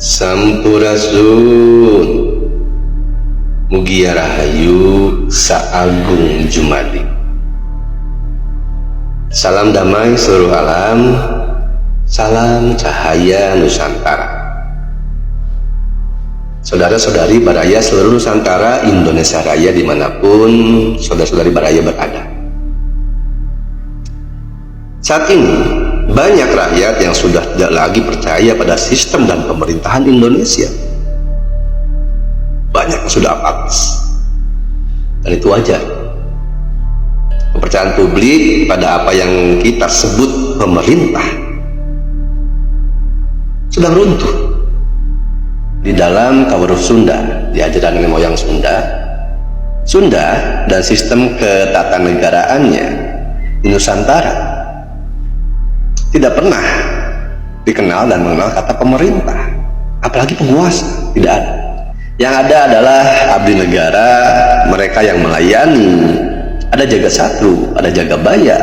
Sampurasun, Mugia Rahayu Saagung Jumadi. Salam damai seluruh alam, salam cahaya Nusantara. Saudara-saudari Baraya seluruh Nusantara, Indonesia Raya dimanapun saudara-saudari Baraya berada. Saat ini banyak rakyat yang sudah tidak lagi percaya pada sistem dan pemerintahan Indonesia. Banyak yang sudah apatis, dan itu wajar. Kepercayaan publik pada apa yang kita sebut pemerintah sedang runtuh. Di dalam Kawruh Sunda, di ajaran nenek moyang Sunda dan sistem ketatanegaraannya di Nusantara tidak pernah dikenal dan mengenal kata pemerintah, apalagi penguasa. Tidak ada. Yang ada adalah abdi negara, mereka yang melayani. Ada jaga satru, ada jaga baya.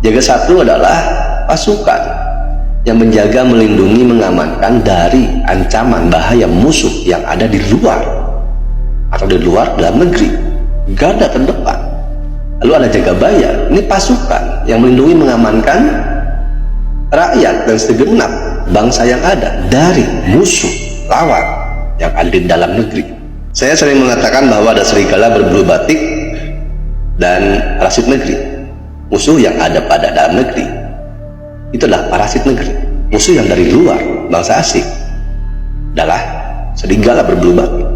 Jaga satru adalah pasukan yang menjaga, melindungi, mengamankan dari ancaman bahaya musuh yang ada di luar atau di luar dalam negeri, garda terdepan. Lalu ada jaga baya, ini pasukan yang melindungi, mengamankan rakyat dan segenap bangsa yang ada dari musuh lawan yang ada di dalam negeri. Saya sering mengatakan bahwa ada serigala berbulu batik dan parasit negeri. Musuh yang ada pada dalam negeri itu adalah parasit negeri. Musuh yang dari luar, bangsa asing, adalah serigala berbulu batik.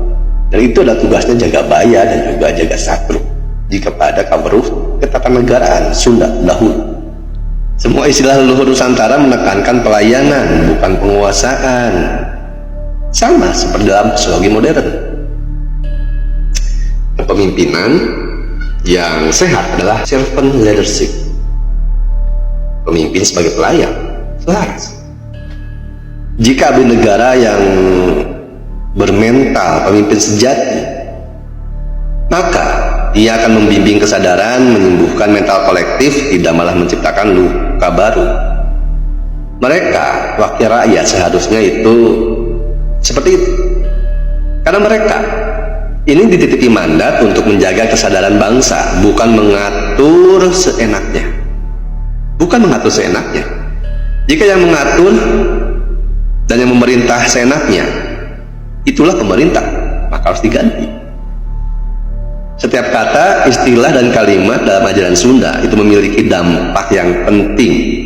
Dan itu adalah tugasnya jaga baya dan juga jaga satru jika pada Kawruh Ketatanegaraan Sunda dahulu. Semua istilah leluhur Nusantara menekankan pelayanan, bukan penguasaan. Sama seperti dalam sosiologi modern. Kepemimpinan yang sehat adalah servant leadership. Pemimpin sebagai pelayan, selaras. Jika abdi negara yang bermental pemimpin sejati, maka ia akan membimbing kesadaran, menyembuhkan mental kolektif, tidak malah menciptakan luka baru. Mereka, wakil rakyat, seharusnya itu seperti itu. Karena mereka ini dititipi mandat untuk menjaga kesadaran bangsa, bukan mengatur seenaknya. Bukan mengatur seenaknya. Jika yang mengatur dan yang memerintah seenaknya, itulah pemerintah, maka harus diganti. Setiap kata, istilah, dan kalimat dalam ajaran Sunda itu memiliki dampak yang penting.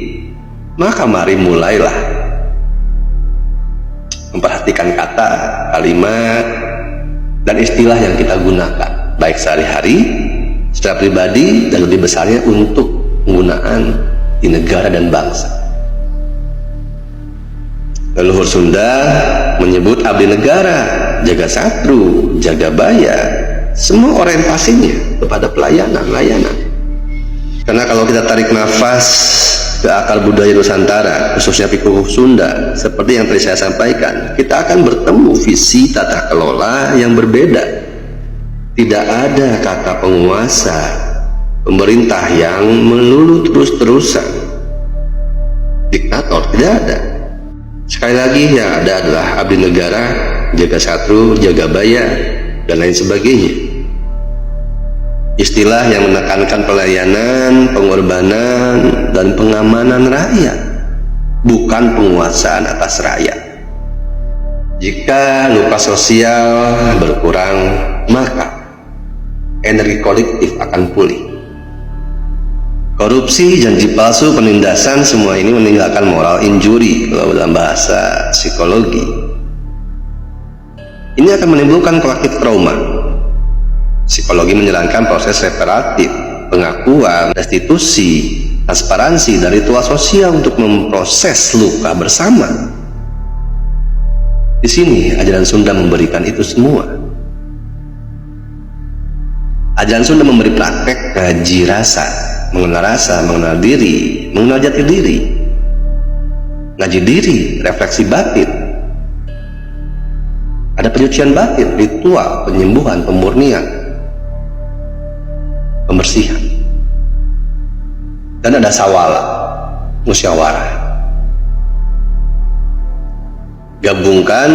Maka mari mulailah memperhatikan kata, kalimat, dan istilah yang kita gunakan, baik sehari-hari, secara pribadi, dan lebih besarnya untuk penggunaan di negara dan bangsa. Leluhur Sunda menyebut abdi negara, jaga satru, jaga baya, semua orientasinya kepada pelayanan. Karena kalau kita tarik nafas ke akar budaya Nusantara, khususnya pikuh Sunda, seperti yang tadi saya sampaikan, kita akan bertemu visi tata kelola yang berbeda. Tidak ada kata penguasa, pemerintah yang melulu terus-terusan, diktator, tidak ada. Sekali lagi, yang ada adalah abdi negara, jaga satru, jaga baya, dan lain sebagainya. Istilah yang menekankan pelayanan, pengorbanan, dan pengamanan rakyat, bukan penguasaan atas rakyat. Jika luka sosial berkurang, maka energi kolektif akan pulih. Korupsi, janji palsu, penindasan, semua ini meninggalkan moral injury kalau dalam bahasa psikologi. Ini akan menimbulkan kolektif trauma. Psikologi menjalankan proses reparatif, pengakuan, restitusi, transparansi, dan ritual sosial untuk memproses luka bersama. Di sini ajaran Sunda memberikan itu semua. Ajaran Sunda memberi praktek kaji rasa, mengenal diri, mengenal jati diri, ngaji diri, refleksi batin. Ada penyucian batin, ritual, penyembuhan, pemurnian, pembersihan, dan ada sawala, musyawarah. Gabungkan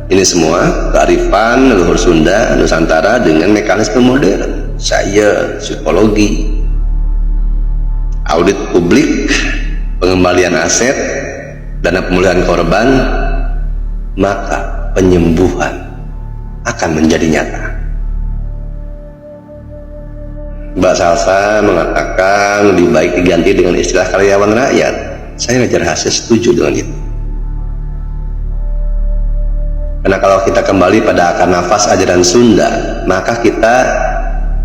ini semua, kearifan leluhur Sunda, Nusantara dengan mekanisme modern, sains, psikologi, audit publik, pengembalian aset, dana pemulihan korban, maka penyembuhan akan menjadi nyata. Mbak Salsa mengatakan lebih baik diganti dengan istilah karyawan rakyat. Saya Raja Rahasia setuju dengan itu. Karena kalau kita kembali pada akar nafas ajaran Sunda, maka kita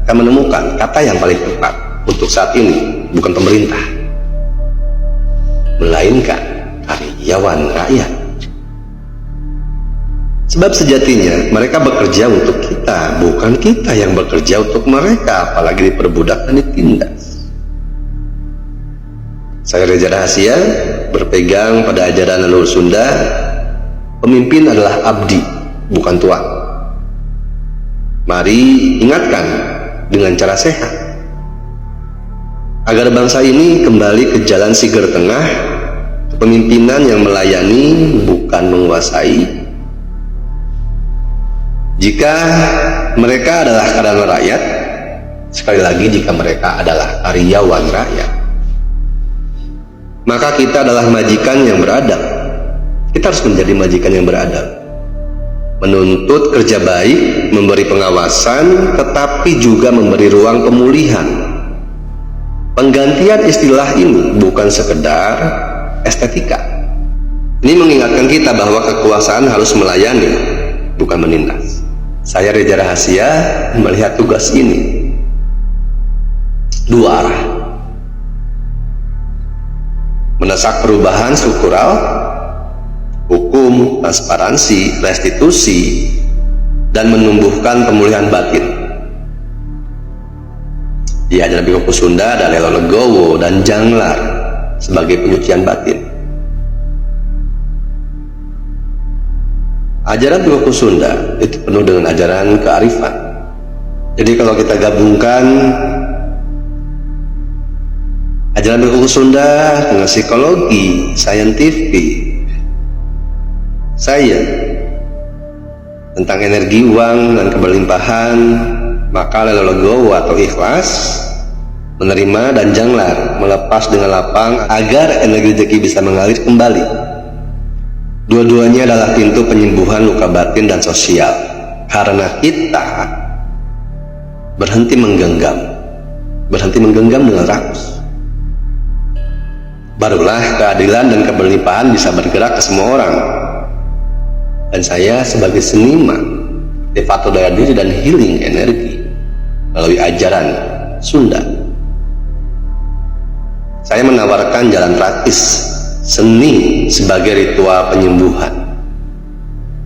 akan menemukan kata yang paling tepat untuk saat ini bukan pemerintah, melainkan karyawan rakyat. Sebab sejatinya mereka bekerja untuk kita, bukan kita yang bekerja untuk mereka, apalagi diperbudak dan ditindas. Saya Reza Rahasia berpegang pada ajaran leluhur Sunda. Pemimpin adalah abdi, bukan tuan. Mari ingatkan dengan cara sehat, agar bangsa ini kembali ke jalan Siger Tengah, kepemimpinan yang melayani bukan menguasai. Jika mereka adalah karyawan rakyat, sekali lagi jika mereka adalah karyawan rakyat, maka kita adalah majikan yang beradab. Kita harus menjadi majikan yang beradab, menuntut kerja baik, memberi pengawasan, tetapi juga memberi ruang pemulihan. Penggantian istilah ini bukan sekedar estetika. Ini mengingatkan kita bahwa kekuasaan harus melayani, bukan menindas. Saya Reza Rahasia melihat tugas ini dua arah: mendesak perubahan struktural, hukum, transparansi, restitusi, dan menumbuhkan pemulihan batin. Di ajaran Bikoku Sunda ada Lelo Legowo dan Janglar sebagai penyucian batin. Ajaran Bikoku Sunda itu penuh dengan ajaran kearifan. Jadi kalau kita gabungkan ajaran Bikoku Sunda dengan psikologi, saintifik, sains tentang energi uang dan keberlimpahan, maka Lelo Legowo atau ikhlas, menerima, dan Janglar melepas dengan lapang agar energi rezeki bisa mengalir kembali. Dua-duanya adalah pintu penyembuhan luka batin dan sosial, karena kita berhenti menggenggam dengan rakus. Barulah keadilan dan keberlimpahan bisa bergerak ke semua orang. Dan saya sebagai seniman, aktivator daya diri dan healing energi melalui ajaran Sunda, saya menawarkan jalan praktis seni sebagai ritual penyembuhan,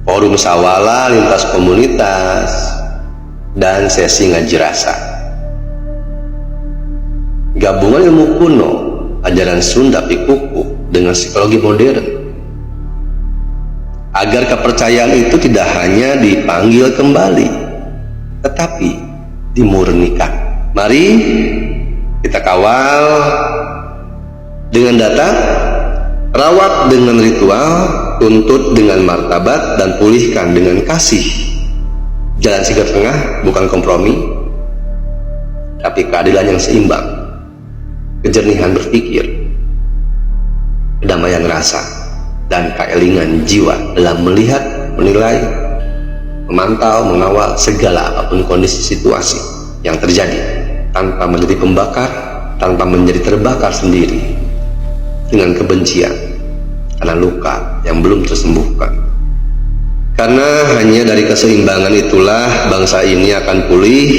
forum sawala lintas komunitas, dan sesi ngaji rasa. Gabungan ilmu kuno, ajaran Sunda Pikuku dengan psikologi modern, agar kepercayaan itu tidak hanya dipanggil kembali, tetapi dimurnikan. Mari kita kawal dengan data, rawat dengan ritual, tuntut dengan martabat, dan pulihkan dengan kasih. Jalan Siger Tengah bukan kompromi, tapi keadilan yang seimbang, kejernihan berpikir, kedamaian rasa, dan keelingan jiwa dalam melihat, menilai, memantau, mengawal segala apapun kondisi situasi yang terjadi, tanpa menjadi pembakar, tanpa menjadi terbakar sendiri dengan kebencian karena luka yang belum tersembuhkan. Karena hanya dari keseimbangan itulah bangsa ini akan pulih,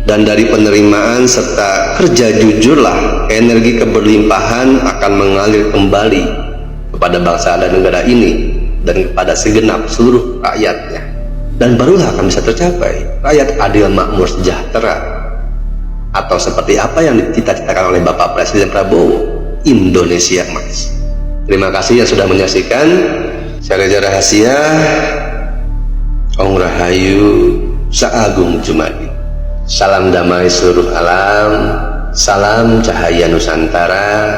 dan dari penerimaan serta kerja jujurlah energi keberlimpahan akan mengalir kembali kepada bangsa dan negara ini dan kepada segenap seluruh rakyatnya. Dan barulah akan bisa tercapai rakyat adil, makmur, sejahtera, atau seperti apa yang dicita-citakan oleh Bapak Presiden Prabowo, Indonesia Emas. Terima kasih yang sudah menyaksikan. Saya Reza Rahasia. Ong Rahayu Saagung Jumadi. Salam damai seluruh alam, salam cahaya Nusantara,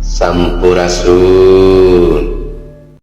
Sampurasun.